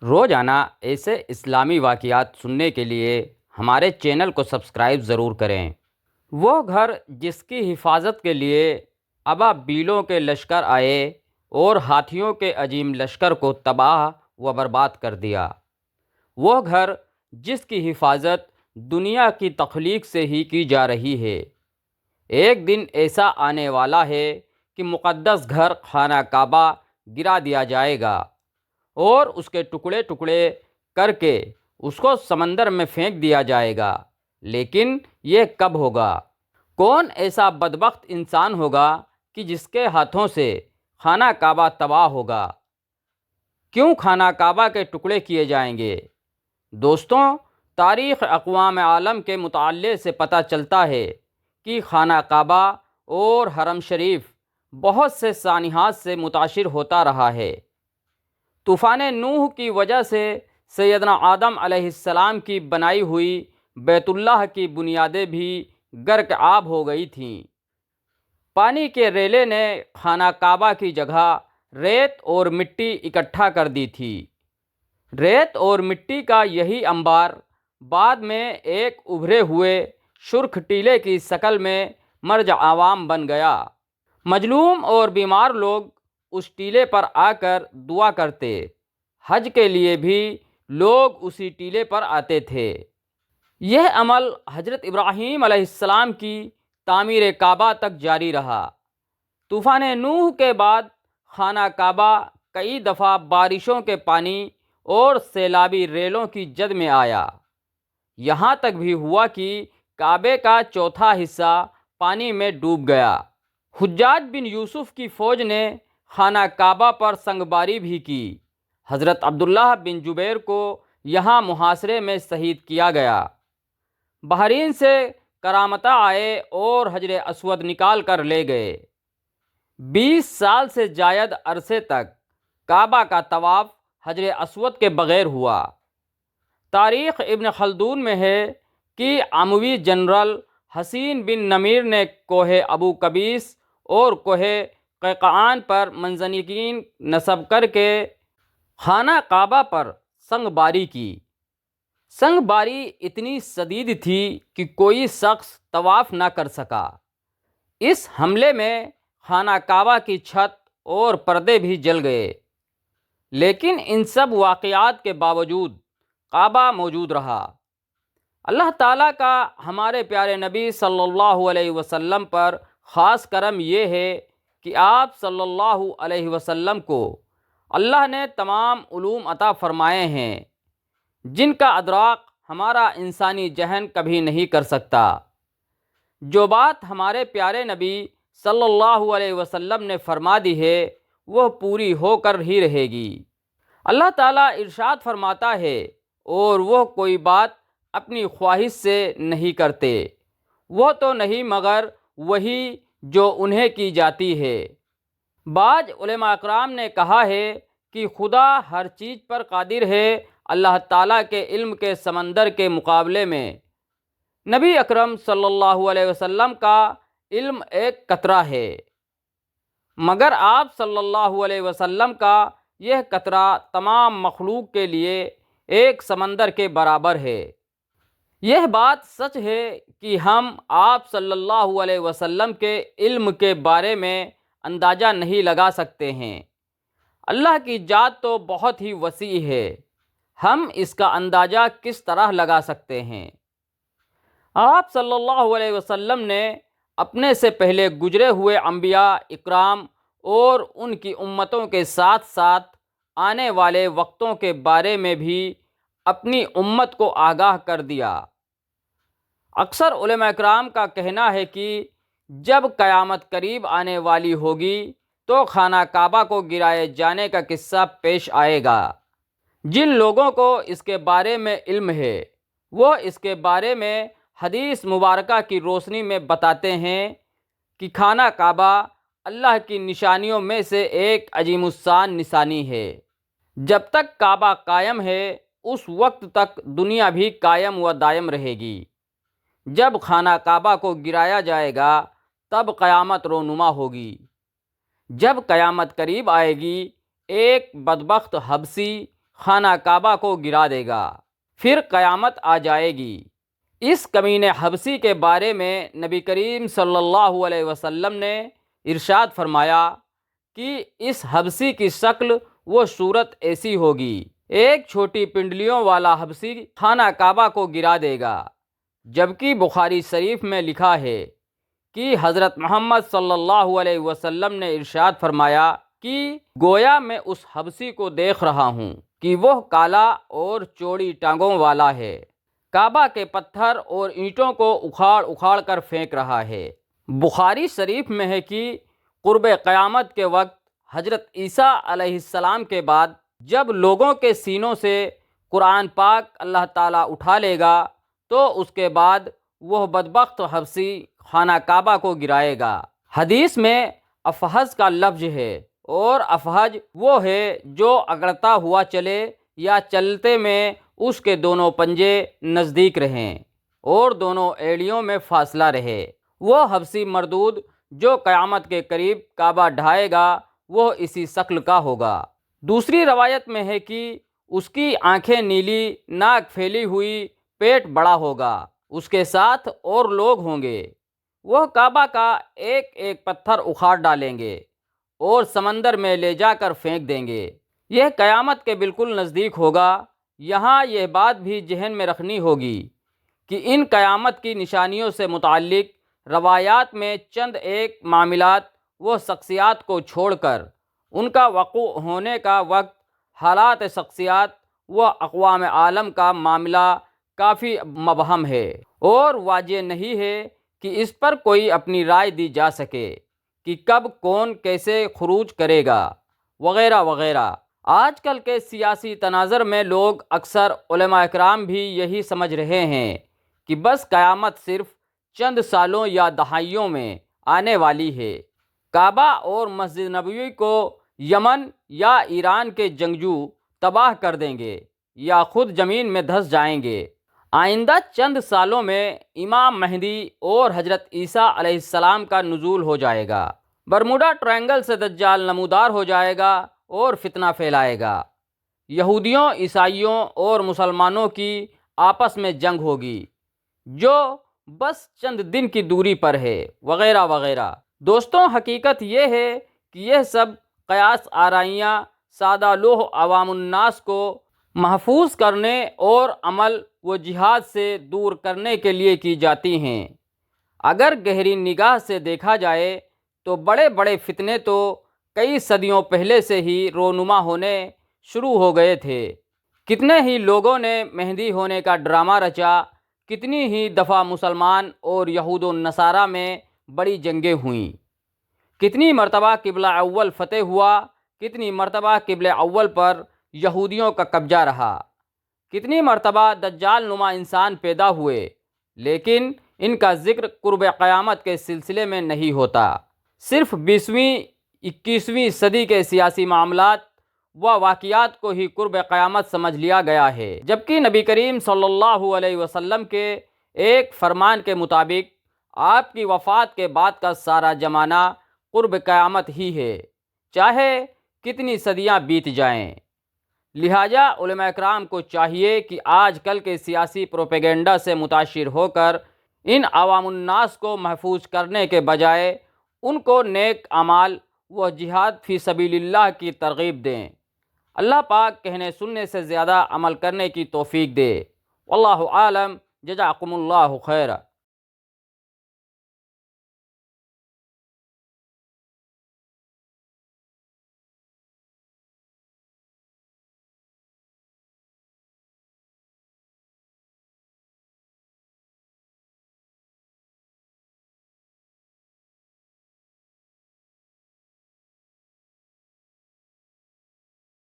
روزانہ ایسے اسلامی واقعات سننے کے لیے ہمارے چینل کو سبسکرائب ضرور کریں۔ وہ گھر جس کی حفاظت کے لیے ابابیلوں کے لشکر آئے اور ہاتھیوں کے عظیم لشکر کو تباہ و برباد کر دیا۔ وہ گھر جس کی حفاظت دنیا کی تخلیق سے ہی کی جا رہی ہے۔ ایک دن ایسا آنے والا ہے کہ مقدس گھر خانہ کعبہ گرا دیا جائے گا اور اس کے ٹکڑے ٹکڑے کر کے اس کو سمندر میں پھینک دیا جائے گا۔ لیکن یہ کب ہوگا؟ کون ایسا بدبخت انسان ہوگا کہ جس کے ہاتھوں سے خانہ کعبہ تباہ ہوگا؟ کیوں خانہ کعبہ کے ٹکڑے کیے جائیں گے؟ دوستوں، تاریخ اقوام عالم کے مطالعے سے پتہ چلتا ہے کہ خانہ کعبہ اور حرم شریف بہت سے سانحات سے متاثر ہوتا رہا ہے۔ طوفان نوح کی وجہ سے سیدنا آدم علیہ السلام کی بنائی ہوئی بیت اللہ کی بنیادیں بھی غرق آب ہو گئی تھیں۔ پانی کے ریلے نے خانہ کعبہ کی جگہ ریت اور مٹی اکٹھا کر دی تھی۔ ریت اور مٹی کا یہی انبار بعد میں ایک ابھرے ہوئے سرخ ٹیلے کی شکل میں مرج عوام بن گیا۔ مظلوم اور بیمار لوگ اس ٹیلے پر آ کر دعا کرتے۔ حج کے لیے بھی لوگ اسی ٹیلے پر آتے تھے۔ یہ عمل حضرت ابراہیم علیہ السلام کی تعمیر کعبہ تک جاری رہا۔ طوفان نوح کے بعد خانہ کعبہ کئی دفعہ بارشوں کے پانی اور سیلابی ریلوں کی جد میں آیا۔ یہاں تک بھی ہوا کہ کعبے کا چوتھا حصہ پانی میں ڈوب گیا۔ حجاج بن یوسف کی فوج نے خانہ کعبہ پر سنگباری بھی کی۔ حضرت عبداللہ بن جبیر کو یہاں محاصرے میں شہید کیا گیا۔ بحرین سے کرامتہ آئے اور حجر اسود نکال کر لے گئے۔ 20 سال سے زائد عرصے تک کعبہ کا طواف حجر اسود کے بغیر ہوا۔ تاریخ ابن خلدون میں ہے کہ اموی جنرل حسین بن نمیر نے کوہ ابو قبیس اور کوہ قیقعان پر منجنیقین نصب کر کے خانہ کعبہ پر سنگ باری کی۔ سنگ باری اتنی شدید تھی کہ کوئی شخص طواف نہ کر سکا۔ اس حملے میں خانہ کعبہ کی چھت اور پردے بھی جل گئے، لیکن ان سب واقعات کے باوجود کعبہ موجود رہا۔ اللہ تعالیٰ کا ہمارے پیارے نبی صلی اللہ علیہ وسلم پر خاص کرم یہ ہے کہ آپ صلی اللہ علیہ وسلم کو اللہ نے تمام علوم عطا فرمائے ہیں جن کا ادراک ہمارا انسانی ذہن کبھی نہیں کر سکتا۔ جو بات ہمارے پیارے نبی صلی اللہ علیہ وسلم نے فرما دی ہے وہ پوری ہو کر ہی رہے گی۔ اللہ تعالیٰ ارشاد فرماتا ہے، اور وہ کوئی بات اپنی خواہش سے نہیں کرتے، وہ تو نہیں مگر وہی جو انہیں کی جاتی ہے۔ بعض علماء اکرام نے کہا ہے کہ خدا ہر چیز پر قادر ہے۔ اللہ تعالیٰ کے علم کے سمندر کے مقابلے میں نبی اکرم صلی اللہ علیہ وسلم کا علم ایک قطرہ ہے، مگر آپ صلی اللہ علیہ وسلم کا یہ قطرہ تمام مخلوق کے لیے ایک سمندر کے برابر ہے۔ یہ بات سچ ہے کہ ہم آپ صلی اللہ علیہ وسلم کے علم کے بارے میں اندازہ نہیں لگا سکتے ہیں۔ اللہ کی ذات تو بہت ہی وسیع ہے، ہم اس کا اندازہ کس طرح لگا سکتے ہیں؟ آپ صلی اللہ علیہ وسلم نے اپنے سے پہلے گزرے ہوئے انبیاء اکرام اور ان کی امتوں کے ساتھ ساتھ آنے والے وقتوں کے بارے میں بھی اپنی امت کو آگاہ کر دیا۔ اکثر علماء اکرام کا کہنا ہے کہ جب قیامت قریب آنے والی ہوگی تو خانہ کعبہ کو گرائے جانے کا قصہ پیش آئے گا۔ جن لوگوں کو اس کے بارے میں علم ہے وہ اس کے بارے میں حدیث مبارکہ کی روشنی میں بتاتے ہیں کہ خانہ کعبہ اللہ کی نشانیوں میں سے ایک عظیم الشان نشانی ہے۔ جب تک کعبہ قائم ہے اس وقت تک دنیا بھی قائم و دائم رہے گی۔ جب خانہ کعبہ کو گرایا جائے گا تب قیامت رونما ہوگی۔ جب قیامت قریب آئے گی ایک بدبخت حبشی خانہ کعبہ کو گرا دے گا، پھر قیامت آ جائے گی۔ اس کمینہ حبشی کے بارے میں نبی کریم صلی اللہ علیہ وسلم نے ارشاد فرمایا کہ اس حبشی کی شکل و صورت ایسی ہوگی، ایک چھوٹی پنڈلیوں والا حبشی خانہ کعبہ کو گرا دے گا۔ جبکہ بخاری شریف میں لکھا ہے کہ حضرت محمد صلی اللہ علیہ وسلم نے ارشاد فرمایا کہ گویا میں اس حبشی کو دیکھ رہا ہوں کہ وہ کالا اور چوڑی ٹانگوں والا ہے، کعبہ کے پتھر اور اینٹوں کو اکھاڑ اکھاڑ کر پھینک رہا ہے۔ بخاری شریف میں ہے کہ قرب قیامت کے وقت حضرت عیسیٰ علیہ السلام کے بعد جب لوگوں کے سینوں سے قرآن پاک اللہ تعالیٰ اٹھا لے گا تو اس کے بعد وہ بدبخت حبشی خانہ کعبہ کو گرائے گا۔ حدیث میں افحج کا لفظ ہے، اور افحج وہ ہے جو اگڑتا ہوا چلے یا چلتے میں اس کے دونوں پنجے نزدیک رہیں اور دونوں ایڑیوں میں فاصلہ رہے۔ وہ حبشی مردود جو قیامت کے قریب کعبہ ڈھائے گا وہ اسی شکل کا ہوگا۔ دوسری روایت میں ہے کہ اس کی آنکھیں نیلی، ناک پھیلی ہوئی، پیٹ بڑا ہوگا، اس کے ساتھ اور لوگ ہوں گے۔ وہ کعبہ کا ایک ایک پتھر اکھاڑ ڈالیں گے اور سمندر میں لے جا کر پھینک دیں گے۔ یہ قیامت کے بالکل نزدیک ہوگا۔ یہاں یہ بات بھی ذہن میں رکھنی ہوگی کہ ان قیامت کی نشانیوں سے متعلق روایات میں چند ایک معاملات و شخصیات کو چھوڑ کر ان کا وقوع ہونے کا وقت، حالات، شخصیات و اقوام عالم کا معاملہ کافی مبہم ہے اور واضح نہیں ہے کہ اس پر کوئی اپنی رائے دی جا سکے کہ کب کون کیسے خروج کرے گا وغیرہ وغیرہ۔ آج کل کے سیاسی تناظر میں لوگ اکثر، علماء اکرام بھی یہی سمجھ رہے ہیں کہ بس قیامت صرف چند سالوں یا دہائیوں میں آنے والی ہے۔ کعبہ اور مسجد نبوی کو یمن یا ایران کے جنگجو تباہ کر دیں گے یا خود زمین میں دھس جائیں گے۔ آئندہ چند سالوں میں امام مہدی اور حضرت عیسیٰ علیہ السلام کا نزول ہو جائے گا۔ برموڈا ٹرائنگل سے دجال نمودار ہو جائے گا اور فتنہ پھیلائے گا۔ یہودیوں، عیسائیوں اور مسلمانوں کی آپس میں جنگ ہوگی جو بس چند دن کی دوری پر ہے وغیرہ وغیرہ۔ دوستوں، حقیقت یہ ہے کہ یہ سب قیاس آرائیاں سادہ لوح عوام الناس کو محفوظ کرنے اور عمل و جہاد سے دور کرنے کے لیے کی جاتی ہیں۔ اگر گہری نگاہ سے دیکھا جائے تو بڑے بڑے فتنے تو کئی صدیوں پہلے سے ہی رونما ہونے شروع ہو گئے تھے۔ کتنے ہی لوگوں نے مہدی ہونے کا ڈرامہ رچا، کتنی ہی دفعہ مسلمان اور یہود و نصارہ میں بڑی جنگیں ہوئیں، کتنی مرتبہ قبلہ اول فتح ہوا، کتنی مرتبہ قبلہ اول پر یہودیوں کا قبضہ رہا، کتنی مرتبہ دجال نما انسان پیدا ہوئے، لیکن ان کا ذکر قرب قیامت کے سلسلے میں نہیں ہوتا۔ صرف 20ویں 21ویں صدی کے سیاسی معاملات و واقعات کو ہی قرب قیامت سمجھ لیا گیا ہے، جبکہ نبی کریم صلی اللہ علیہ وسلم کے ایک فرمان کے مطابق آپ کی وفات کے بعد کا سارا زمانہ قرب قیامت ہی ہے، چاہے کتنی صدیاں بیت جائیں۔ لہٰذا علماء اکرام کو چاہیے کہ آج کل کے سیاسی پروپیگنڈا سے متاثر ہو کر ان عوام الناس کو محفوظ کرنے کے بجائے ان کو نیک اعمال و جہاد فی سبیل اللہ کی ترغیب دیں۔ اللہ پاک کہنے سننے سے زیادہ عمل کرنے کی توفیق دے۔ واللہ عالم، جزاکم اللہ خیر۔